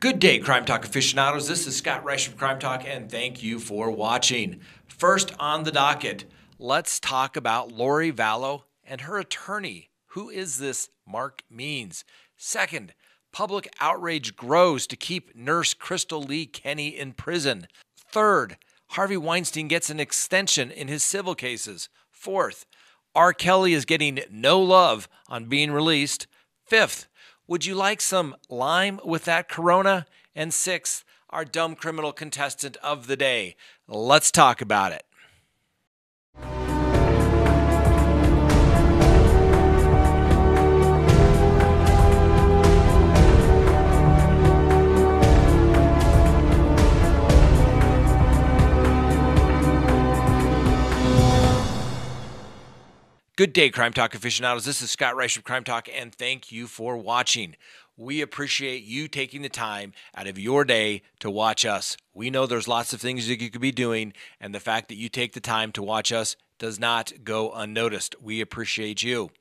Good day, Crime Talk aficionados. This is ScottReisch from Crime Talk, and thank you for watching. First on the docket, let's talk about Lori Vallow and her attorney. Who is this Mark Means? Second, public outrage grows to keep nurse Krystal Lee Kenney in prison. Third, Harvey Weinstein gets an extension in his civil cases. Fourth, R. Kelly is getting no love on being released. Fifth, would you like some lime with that Corona? And sixth, our dumb criminal contestant of the day. Let's talk about it. Good day, Crime Talk aficionados. This is ScottReisch from Crime Talk, and thank you for watching. We appreciate you taking the time out of your day to watch us. We know there's lots of things that you could be doing, and the fact that you take the time to watch us does not go unnoticed. We appreciate you.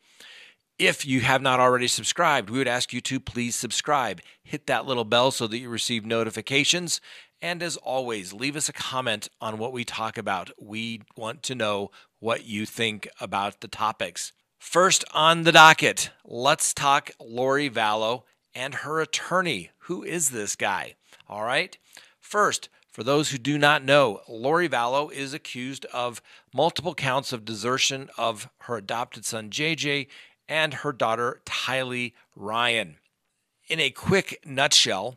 If you have not already subscribed, we would ask you to please subscribe. Hit that little bell so that you receive notifications. And as always, leave us a comment on what we talk about. We want to know what you think about the topics. First on the docket, let's talk Lori Vallow and her attorney. Who is this guy? All right. First, for those who do not know, Lori Vallow is accused of multiple counts of desertion of her adopted son, JJ, and her daughter, Tylee Ryan. In a quick nutshell,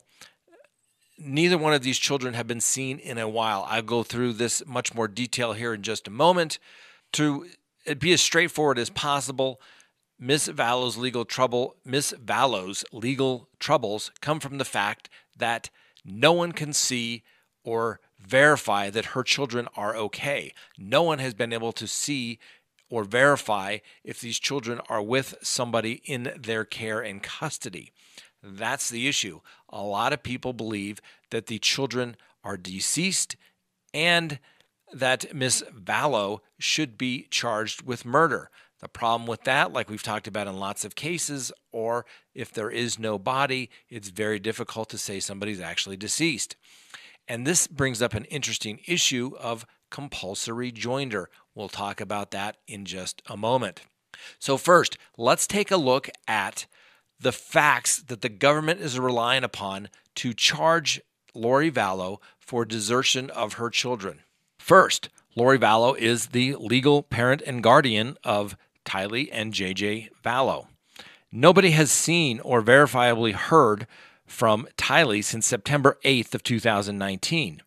neither one of these children have been seen in a while. I'll go through this much more detail here in just a moment. To be as straightforward as possible, Miss Vallow's legal troubles come from the fact that no one can see or verify that her children are okay. No one has been able to see or verify if these children are with somebody in their care and custody. That's the issue. A lot of people believe that the children are deceased and that Miss Vallow should be charged with murder. The problem with that, like we've talked about in lots of cases, or if there is no body, it's very difficult to say somebody's actually deceased. And this brings up an interesting issue of compulsory joinder. We'll talk about that in just a moment. So first, let's take a look at the facts that the government is relying upon to charge Lori Vallow for desertion of her children. First, Lori Vallow is the legal parent and guardian of Tylee and JJ Vallow. Nobody has seen or verifiably heard from Tylee since September 8th of 2019.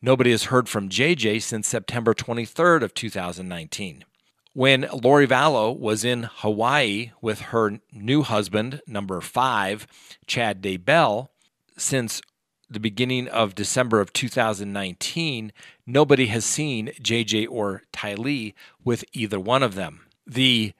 Nobody has heard from JJ since September 23rd of 2019. When Lori Vallow was in Hawaii with her new husband, number 5, Chad Daybell, since the beginning of December of 2019, nobody has seen JJ or Tylee with either one of them. The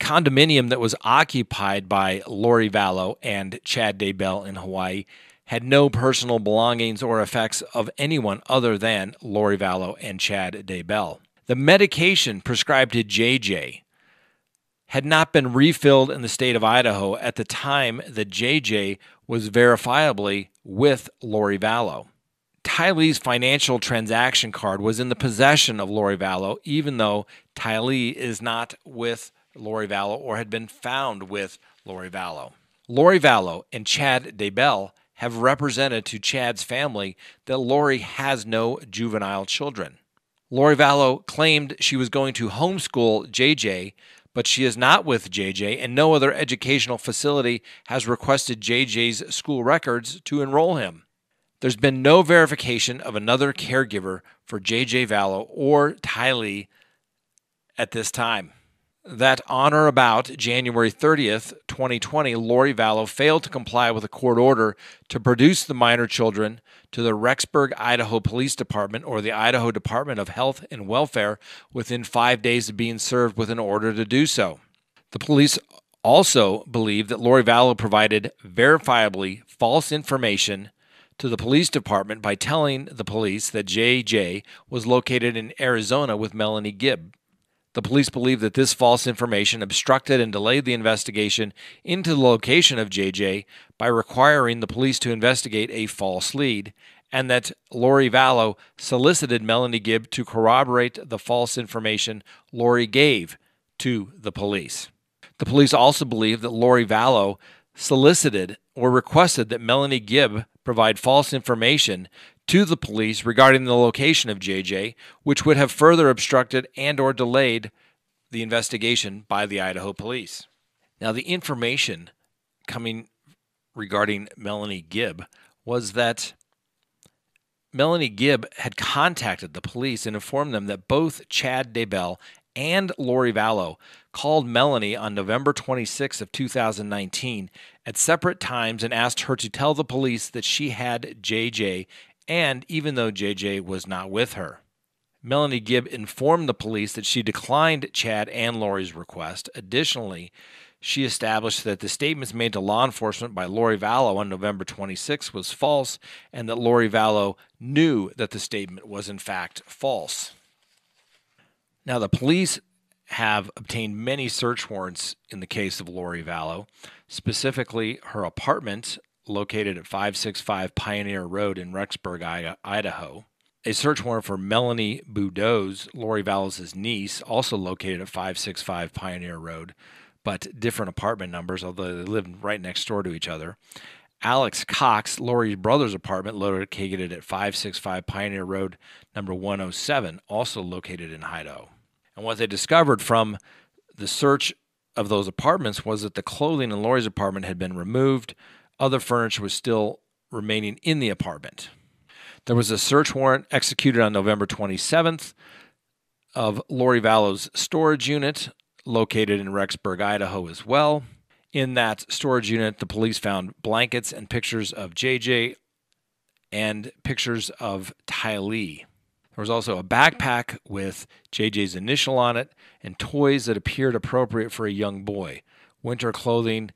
condominium that was occupied by Lori Vallow and Chad Daybell in Hawaii had no personal belongings or effects of anyone other than Lori Vallow and Chad Daybell. The medication prescribed to JJ had not been refilled in the state of Idaho at the time that JJ was verifiably with Lori Vallow. Tylee's financial transaction card was in the possession of Lori Vallow, even though Tylee is not with Lori Vallow or had been found with Lori Vallow. Lori Vallow and Chad Daybell have represented to Chad's family that Lori has no juvenile children. Lori Vallow claimed she was going to homeschool JJ, but she is not with JJ, and no other educational facility has requested JJ's school records to enroll him. There's been no verification of another caregiver for JJ Vallow or Tylee at this time. That on or about January 30th, 2020, Lori Vallow failed to comply with a court order to produce the minor children to the Rexburg, Idaho Police Department or the Idaho Department of Health and Welfare within 5 days of being served with an order to do so. The police also believe that Lori Vallow provided verifiably false information to the police department by telling the police that JJ was located in Arizona with Melanie Gibb. The police believe that this false information obstructed and delayed the investigation into the location of JJ by requiring the police to investigate a false lead, and that Lori Vallow solicited Melanie Gibb to corroborate the false information Lori gave to the police. The police also believe that Lori Vallow solicited or requested that Melanie Gibb provide false information to the police regarding the location of JJ, which would have further obstructed and or delayed the investigation by the Idaho police. Now, the information coming regarding Melanie Gibb was that Melanie Gibb had contacted the police and informed them that both Chad Daybell and Lori Vallow called Melanie on November 26 of 2019 at separate times and asked her to tell the police that she had JJ, and even though JJ was not with her. Melanie Gibb informed the police that she declined Chad and Lori's request. Additionally, she established that the statements made to law enforcement by Lori Vallow on November 26 was false, and that Lori Vallow knew that the statement was in fact false. Now, the police have obtained many search warrants in the case of Lori Vallow, specifically her apartment located at 565 Pioneer Road in Rexburg, Idaho. A search warrant for Melanie Boudreaux, Lori Vallow's niece, also located at 565 Pioneer Road, but different apartment numbers, although they live right next door to each other. Alex Cox, Lori's brother's apartment, located at 565 Pioneer Road, number 107, also located in Idaho. And what they discovered from the search of those apartments was that the clothing in Lori's apartment had been removed. Other furniture was still remaining in the apartment. There was a search warrant executed on November 27th of Lori Vallow's storage unit located in Rexburg, Idaho as well. In that storage unit, the police found blankets and pictures of JJ and pictures of Ty Lee. There was also a backpack with JJ's initial on it and toys that appeared appropriate for a young boy, winter clothing,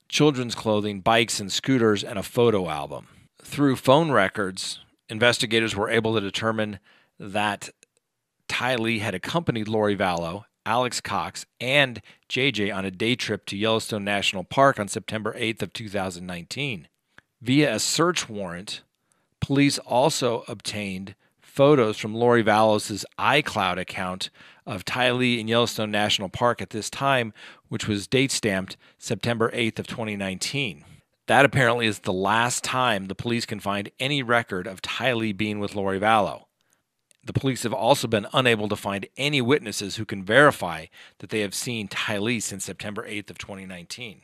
children's clothing, bikes and scooters, and a photo album. Through phone records, investigators were able to determine that Ty Lee had accompanied Lori Vallow, Alex Cox, and JJ on a day trip to Yellowstone National Park on September 8th of 2019. Via a search warrant, police also obtained photos from Lori Vallow's iCloud account of Ty Lee in Yellowstone National Park at this time, which was date-stamped September 8th of 2019. That apparently is the last time the police can find any record of Ty Lee being with Lori Vallow. The police have also been unable to find any witnesses who can verify that they have seen Ty Lee since September 8th of 2019.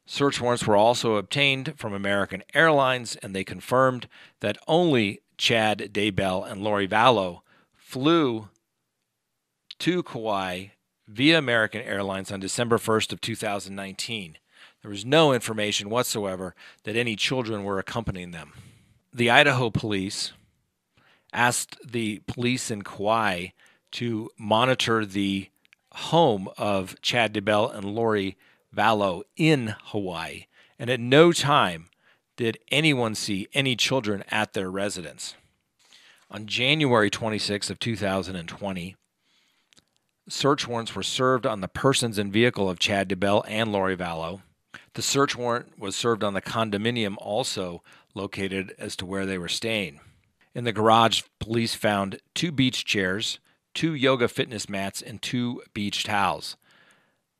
Search warrants were also obtained from American Airlines, and they confirmed that only Chad Daybell and Lori Vallow flew to Kauai via American Airlines on December 1st of 2019. There was no information whatsoever that any children were accompanying them. The Idaho police asked the police in Kauai to monitor the home of Chad Daybell and Lori Vallow in Hawaii, and at no time did anyone see any children at their residence. On January 26 of 2020, search warrants were served on the persons and vehicle of Chad Daybell and Lori Vallow. The search warrant was served on the condominium also located as to where they were staying. In the garage, police found 2 beach chairs, 2 yoga fitness mats, and 2 beach towels.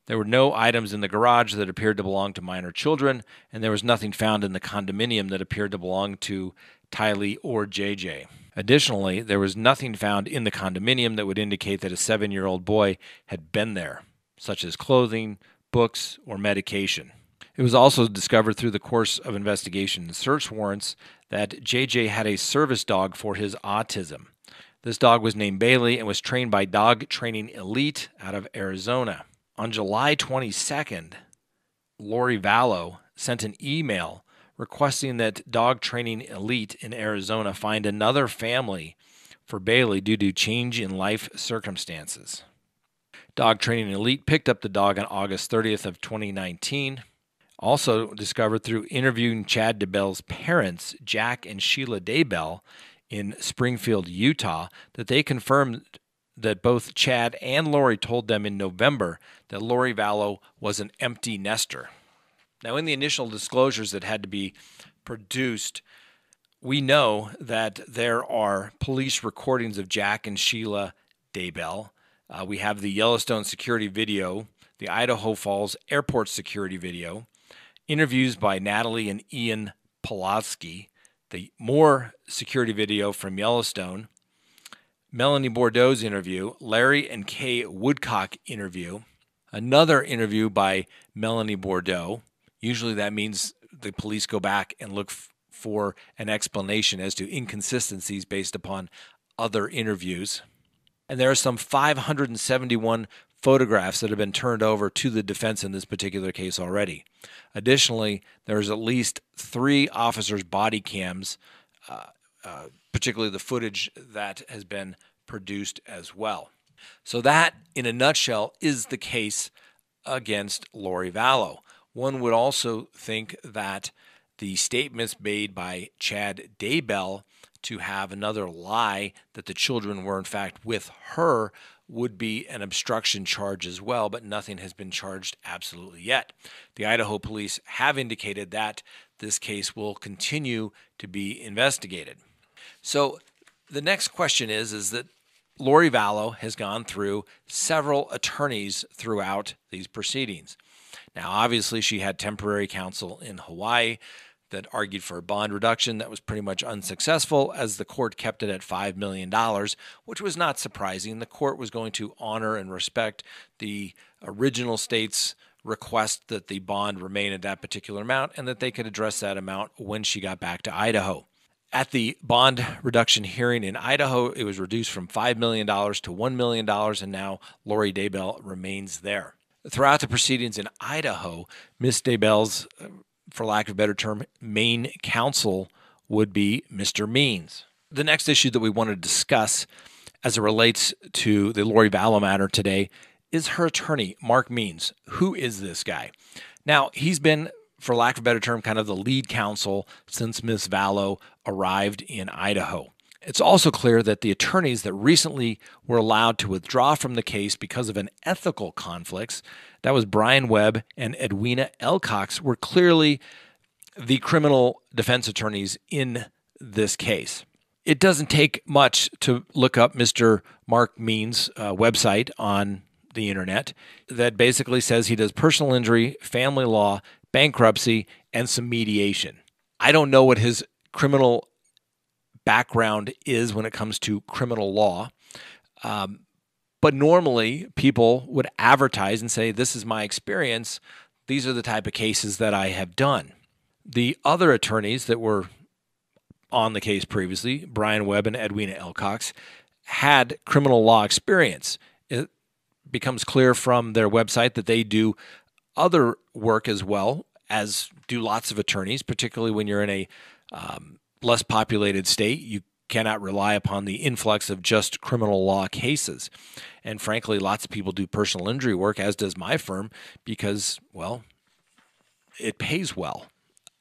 There were no items in the garage that appeared to belong to minor children, and there was nothing found in the condominium that appeared to belong to Ty Lee or JJ. Additionally, there was nothing found in the condominium that would indicate that a 7-year-old boy had been there, such as clothing, books, or medication. It was also discovered through the course of investigation and search warrants that JJ had a service dog for his autism. This dog was named Bailey and was trained by Dog Training Elite out of Arizona. On July 22nd, Lori Vallow sent an email requesting that Dog Training Elite in Arizona find another family for Bailey due to change in life circumstances. Dog Training Elite picked up the dog on August 30th of 2019. Also discovered through interviewing Chad Daybell's parents, Jack and Sheila Daybell, in Springfield, Utah, that they confirmed that both Chad and Lori told them in November that Lori Vallow was an empty nester. Now, in the initial disclosures that had to be produced, we know that there are police recordings of Jack and Sheila Daybell. We have the Yellowstone security video, the Idaho Falls airport security video, interviews by Natalie and Ian Pulaski, the more security video from Yellowstone, Melanie Bordeaux's interview, Larry and Kay Woodcock interview, another interview by Melanie Bordeaux. Usually that means the police go back and look for an explanation as to inconsistencies based upon other interviews. And there are some 571 photographs that have been turned over to the defense in this particular case already. Additionally, there's at least 3 officers' body cams, particularly the footage that has been produced as well. So that, in a nutshell, is the case against Lori Vallow. One would also think that the statements made by Chad Daybell to have another lie that the children were in fact with her would be an obstruction charge as well, but nothing has been charged absolutely yet. The Idaho police have indicated that this case will continue to be investigated. So the next question is that Lori Vallow has gone through several attorneys throughout these proceedings. Now, obviously, she had temporary counsel in Hawaii that argued for a bond reduction that was pretty much unsuccessful, as the court kept it at $5 million, which was not surprising. The court was going to honor and respect the original state's request that the bond remain at that particular amount and that they could address that amount when she got back to Idaho. At the bond reduction hearing in Idaho, it was reduced from $5 million to $1 million, and now Lori Daybell remains there. Throughout the proceedings in Idaho, Ms. Daybell's, for lack of a better term, main counsel would be Mr. Means. The next issue that we want to discuss as it relates to the Lori Vallow matter today is her attorney, Mark Means. Who is this guy? Now, he's been, for lack of a better term, kind of the lead counsel since Ms. Vallow arrived in Idaho. It's also clear that the attorneys that recently were allowed to withdraw from the case because of an ethical conflicts, that was Brian Webb and Edwina Elcox, were clearly the criminal defense attorneys in this case. It doesn't take much to look up Mr. Mark Means' website on the internet that basically says he does personal injury, family law, bankruptcy, and some mediation. I don't know what his criminal background is when it comes to criminal law. But normally people would advertise and say, this is my experience. These are the type of cases that I have done. The other attorneys that were on the case previously, Brian Webb and Edwina Elcox, had criminal law experience. It becomes clear from their website that they do other work as well, as do lots of attorneys, particularly when you're in a less populated state. You cannot rely upon the influx of just criminal law cases. And frankly, lots of people do personal injury work, as does my firm, because, well, it pays well.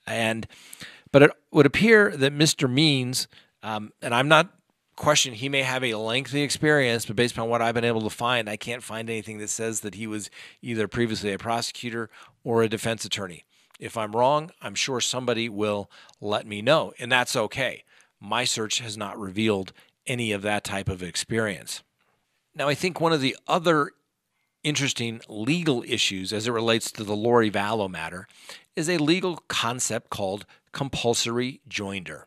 But it would appear that Mr. Means, and I'm not questioning, he may have a lengthy experience, but based on what I've been able to find, I can't find anything that says that he was either previously a prosecutor or a defense attorney. If I'm wrong, I'm sure somebody will let me know, and that's okay. My search has not revealed any of that type of experience. Now, I think one of the other interesting legal issues as it relates to the Lori Vallow matter is a legal concept called compulsory joinder.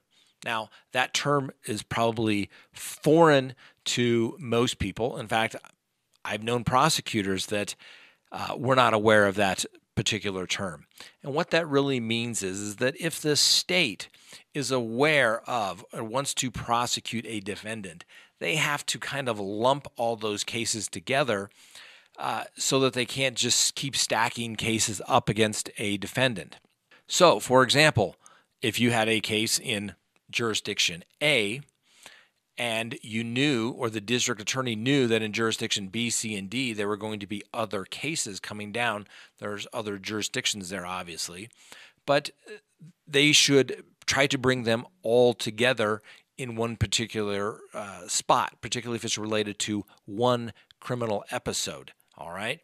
Now, that term is probably foreign to most people. In fact, I've known prosecutors that were not aware of that particular term. And what that really means is that if the state is aware of or wants to prosecute a defendant, they have to kind of lump all those cases together so that they can't just keep stacking cases up against a defendant. So, for example, if you had a case in jurisdiction A, and you knew, or the district attorney knew, that in jurisdiction B, C, and D, there were going to be other cases coming down. There's other jurisdictions there, obviously, but they should try to bring them all together in one particular spot, particularly if it's related to one criminal episode. All right.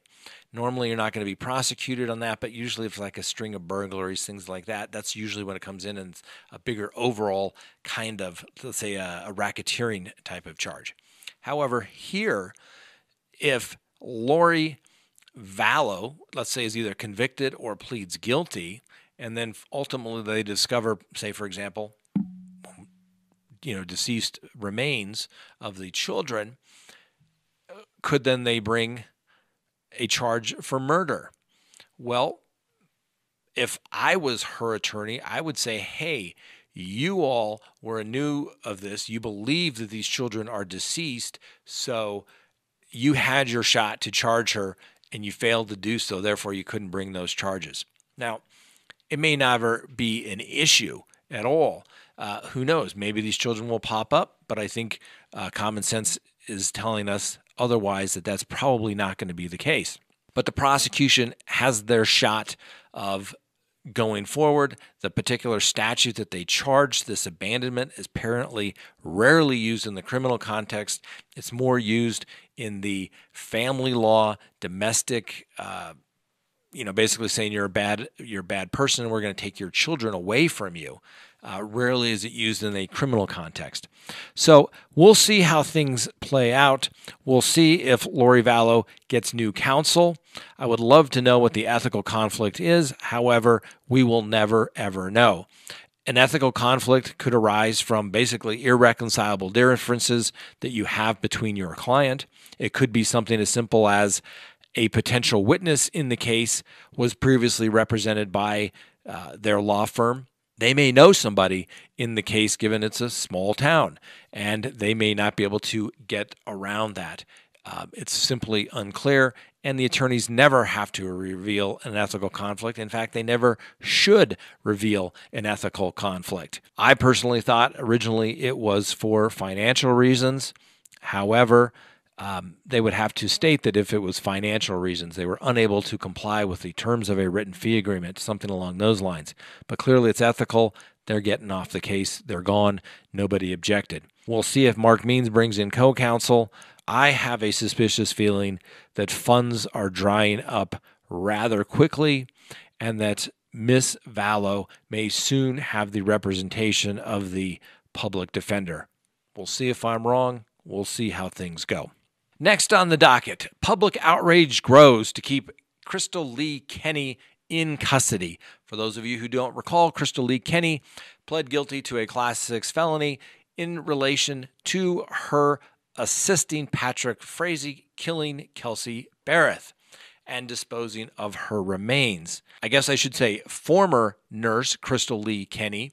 Normally, you're not going to be prosecuted on that, but usually if it's like a string of burglaries, things like that, that's usually when it comes in and it's a bigger overall kind of, let's say, a racketeering type of charge. However, here, if Lori Vallow, let's say, is either convicted or pleads guilty, and then ultimately they discover, say, for example, deceased remains of the children, could then they bring a charge for murder? Well, if I was her attorney, I would say, hey, you all were new of this. You believe that these children are deceased, so you had your shot to charge her and you failed to do so. Therefore, you couldn't bring those charges. Now, it may never be an issue at all. Who knows? Maybe these children will pop up, but I think common sense is telling us otherwise, that's probably not going to be the case. But the prosecution has their shot of going forward. The particular statute that they charged, this abandonment, is apparently rarely used in the criminal context. It's more used in the family law, domestic, basically saying you're a bad person and we're going to take your children away from you. Rarely is it used in a criminal context. So we'll see how things play out. We'll see if Lori Vallow gets new counsel. I would love to know what the ethical conflict is. However, we will never, ever know. An ethical conflict could arise from basically irreconcilable differences that you have between your client. It could be something as simple as a potential witness in the case was previously represented by their law firm. They may know somebody in the case, given it's a small town, and they may not be able to get around that. It's simply unclear, and the attorneys never have to reveal an ethical conflict. In fact, they never should reveal an ethical conflict. I personally thought originally it was for financial reasons. However, they would have to state that if it was financial reasons, they were unable to comply with the terms of a written fee agreement, something along those lines. But clearly it's ethical. They're getting off the case. They're gone. Nobody objected. We'll see if Mark Means brings in co-counsel. I have a suspicious feeling that funds are drying up rather quickly and that Miss Vallow may soon have the representation of the public defender. We'll see if I'm wrong. We'll see how things go. Next on the docket, public outrage grows to keep Krystal Lee Kenney in custody. For those of you who don't recall, Krystal Lee Kenney pled guilty to a Class 6 felony in relation to her assisting Patrick Frazee killing Kelsey Barrett and disposing of her remains. I guess I should say former nurse Krystal Lee Kenney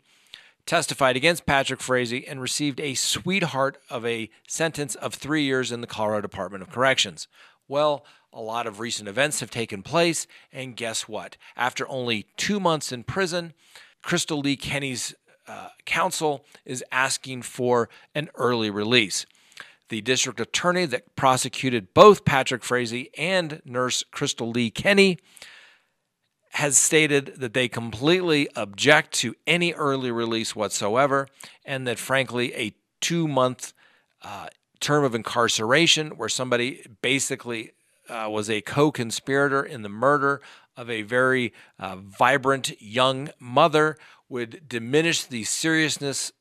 testified against Patrick Frazee and received a sweetheart of a sentence of 3 years in the Colorado Department of Corrections. Well, a lot of recent events have taken place, and guess what? After only 2 months in prison, Krystal Lee Kenney's counsel is asking for an early release. The district attorney that prosecuted both Patrick Frazee and nurse Krystal Lee Kenney has stated that they completely object to any early release whatsoever, and that frankly a 2-month term of incarceration where somebody basically was a co-conspirator in the murder of a very vibrant young mother would diminish the seriousness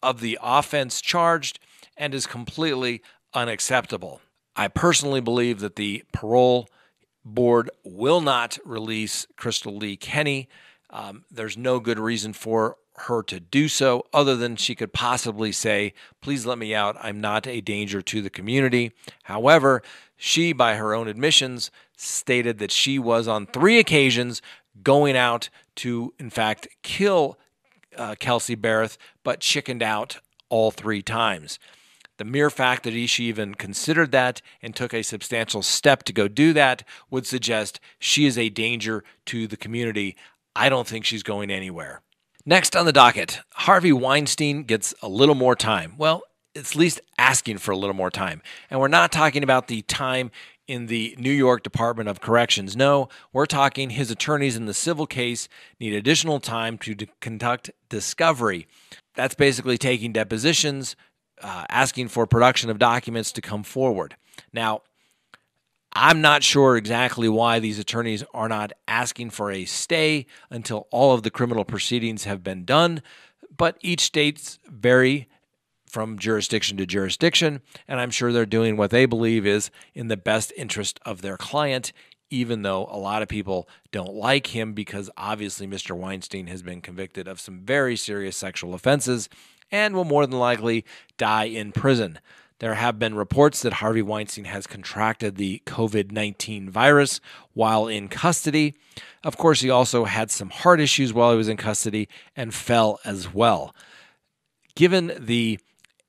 of the offense charged and is completely unacceptable. I personally believe that the parole board will not release Krystal Lee Kenney. There's no good reason for her to do so other than she could possibly say, please let me out. I'm not a danger to the community. However, she, by her own admissions, stated that she was on 3 occasions going out to, in fact, kill Kelsey Barrett, but chickened out all 3 times. The mere fact that she even considered that and took a substantial step to go do that would suggest she is a danger to the community. I don't think she's going anywhere. Next on the docket, Harvey Weinstein gets a little more time. Well, it's at least asking for a little more time. And we're not talking about the time in the New York Department of Corrections. No, we're talking his attorneys in the civil case need additional time to conduct discovery. That's basically taking depositions, asking for production of documents to come forward. Now, I'm not sure exactly why these attorneys are not asking for a stay until all of the criminal proceedings have been done, but each state's vary from jurisdiction to jurisdiction, and I'm sure they're doing what they believe is in the best interest of their client, even though a lot of people don't like him because obviously Mr. Weinstein has been convicted of some very serious sexual offenses and will more than likely die in prison. There have been reports that Harvey Weinstein has contracted the COVID-19 virus while in custody. Of course, he also had some heart issues while he was in custody and fell as well. Given the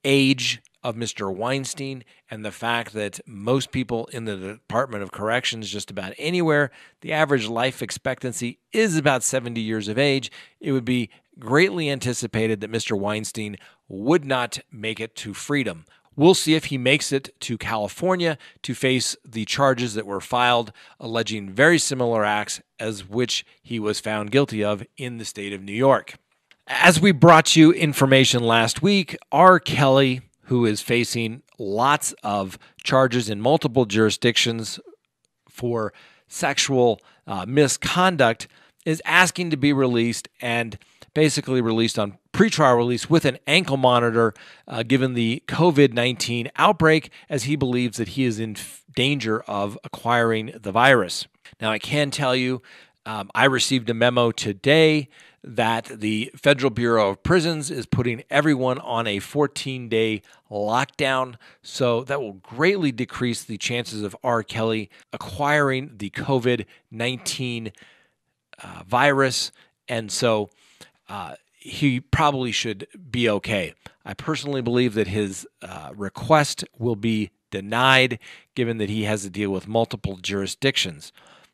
age of Mr. Weinstein and the fact that most people in the Department of Corrections, just about anywhere, the average life expectancy is about 70 years of age, it would be greatly anticipated that Mr. Weinstein would not make it to freedom. We'll see if he makes it to California to face the charges that were filed alleging very similar acts as which he was found guilty of in the state of New York. As we brought you information last week, R. Kelly, who is facing lots of charges in multiple jurisdictions for sexual misconduct, is asking to be released and basically released on pretrial release with an ankle monitor given the COVID-19 outbreak, as he believes that he is in danger of acquiring the virus. Now, I can tell you, I received a memo today that the Federal Bureau of Prisons is putting everyone on a 14-day lockdown, so that will greatly decrease the chances of R. Kelly acquiring the COVID-19 virus, and so he probably should be okay. I personally believe that his request will be denied, given that he has to deal with multiple jurisdictions.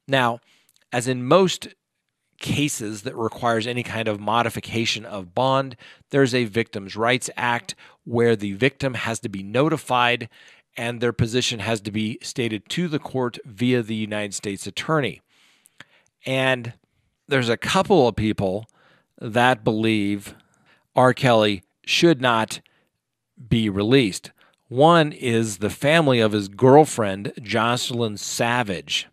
Now, as in most cases that requires any kind of modification of bond, there's a Victims' Rights Act where the victim has to be notified and their position has to be stated to the court via the United States Attorney. And there's a couple of people that believe R. Kelly should not be released. One is the family of his girlfriend, Jocelyn Savage.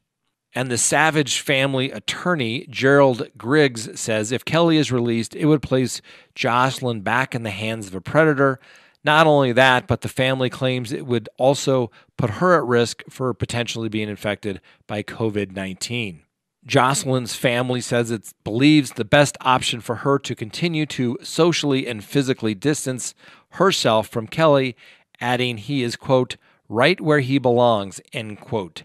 And the Savage family attorney, Gerald Griggs, says if Kelly is released, it would place Jocelyn back in the hands of a predator. Not only that, but the family claims it would also put her at risk for potentially being infected by COVID-19. Jocelyn's family says it believes the best option for her to continue to socially and physically distance herself from Kelly, adding he is, quote, right where he belongs, end quote,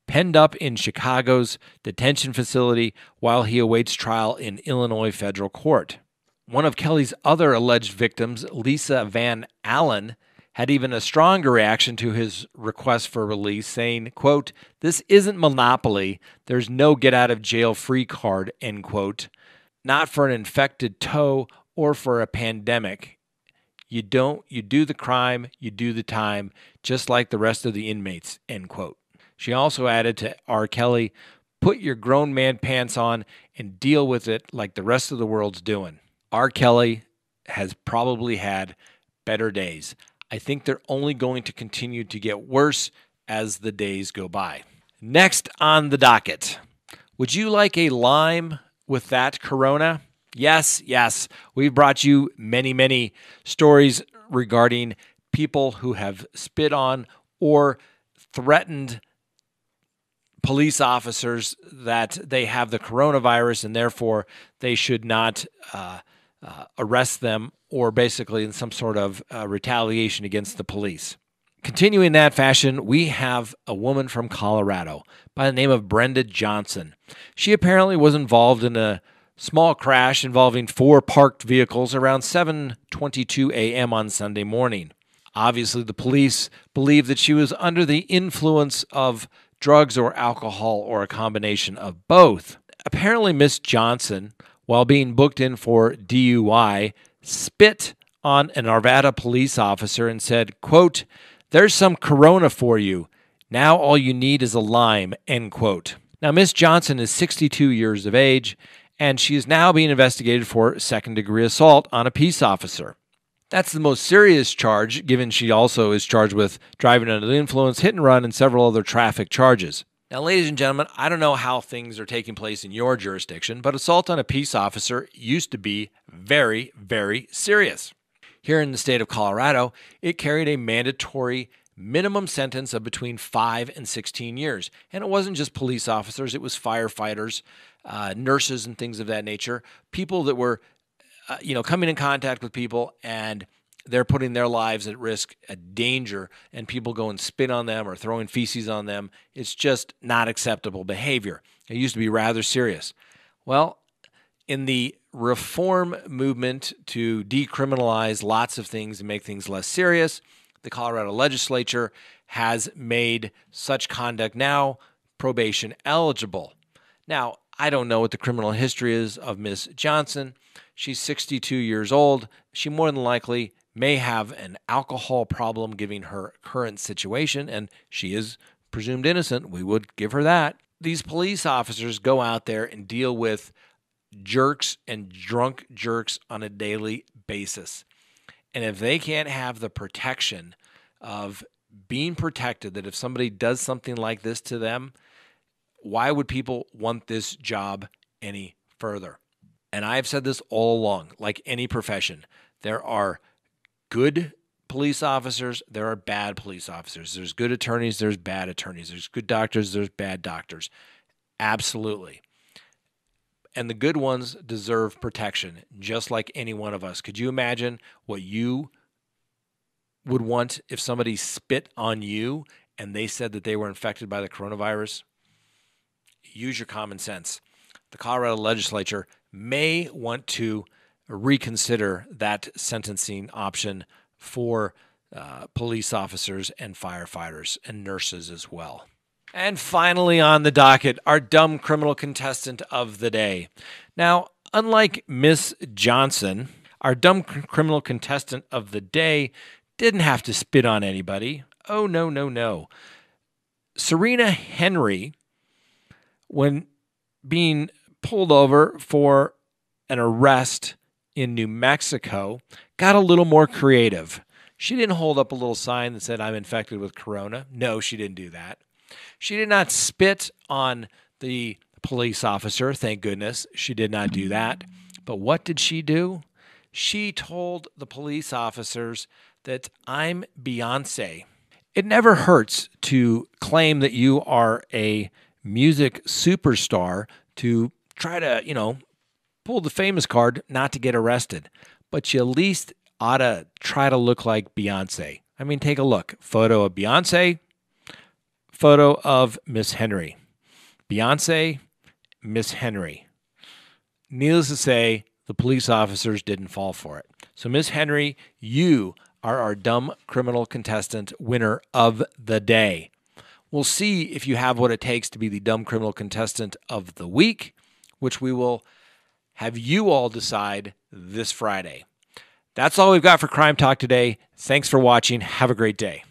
penned up in Chicago's detention facility while he awaits trial in Illinois federal court. One of Kelly's other alleged victims, Lisa Van Allen, had even a stronger reaction to his request for release, saying, quote, this isn't Monopoly. There's no get-out-of-jail-free card, end quote. Not for an infected toe or for a pandemic. You do the crime, you do the time, just like the rest of the inmates, end quote. She also added to R. Kelly, put your grown man pants on and deal with it like the rest of the world's doing. R. Kelly has probably had better days. I think they're only going to continue to get worse as the days go by. Next on the docket, would you like a lime with that Corona? Yes. We've brought you many stories regarding people who have spit on or threatened police officers that they have the coronavirus and therefore they should not arrest them, or basically in some sort of retaliation against the police. Continuing that fashion, we have a woman from Colorado by the name of Brenda Johnson. She apparently was involved in a small crash involving 4 parked vehicles around 7:22 a.m. on Sunday morning. Obviously, the police believe that she was under the influence of drugs or alcohol or a combination of both. Apparently, Miss Johnson, while being booked in for DUI, spit on an Arvada police officer and said, quote, there's some Corona for you. Now all you need is a lime, end quote. Now, Miss Johnson is 62 years of age, and she is now being investigated for second-degree assault on a peace officer. That's the most serious charge, given she also is charged with driving under the influence, hit and run, and several other traffic charges. Now, ladies and gentlemen, I don't know how things are taking place in your jurisdiction, but assault on a peace officer used to be very, very serious. Here in the state of Colorado, it carried a mandatory minimum sentence of between 5 and 16 years. And it wasn't just police officers, it was firefighters, nurses, and things of that nature, people that were coming in contact with people, and they're putting their lives at risk, at danger, and people go and spit on them or throwing feces on them. It's just not acceptable behavior. It used to be rather serious. Well, in the reform movement to decriminalize lots of things and make things less serious, the Colorado legislature has made such conduct now probation eligible. Now, I don't know what the criminal history is of Miss Johnson. She's 62 years old. She more than likely may have an alcohol problem given her current situation, and she is presumed innocent. We would give her that. These police officers go out there and deal with jerks and drunk jerks on a daily basis. And if they can't have the protection of being protected, that if somebody does something like this to them, why would people want this job any further? And I've said this all along, like any profession, there are good police officers, there are bad police officers. There's good attorneys, there's bad attorneys. There's good doctors, there's bad doctors. Absolutely. And the good ones deserve protection, just like any one of us. Could you imagine what you would want if somebody spit on you and they said that they were infected by the coronavirus? Use your common sense. The Colorado legislature may want to reconsider that sentencing option for police officers and firefighters and nurses as well. And finally on the docket, our dumb criminal contestant of the day. Now, unlike Miss Johnson, our dumb criminal contestant of the day didn't have to spit on anybody. Oh, no, no, no. Serena Henry, when being pulled over for an arrest in New Mexico, got a little more creative. She didn't hold up a little sign that said, "I'm infected with corona." No, she didn't do that. She did not spit on the police officer. Thank goodness she did not do that. But what did she do? She told the police officers that I'm Beyonce. It never hurts to claim that you are a music superstar to try to, pull the famous card not to get arrested. But you at least ought to try to look like Beyonce. I mean, take a look. Photo of Beyonce, photo of Miss Henry. Beyonce, Miss Henry. Needless to say, the police officers didn't fall for it. So, Miss Henry, you are our dumb criminal contestant winner of the day. We'll see if you have what it takes to be the dumb criminal contestant of the week, which we will have you all decide this Friday. That's all we've got for Crime Talk today. Thanks for watching. Have a great day.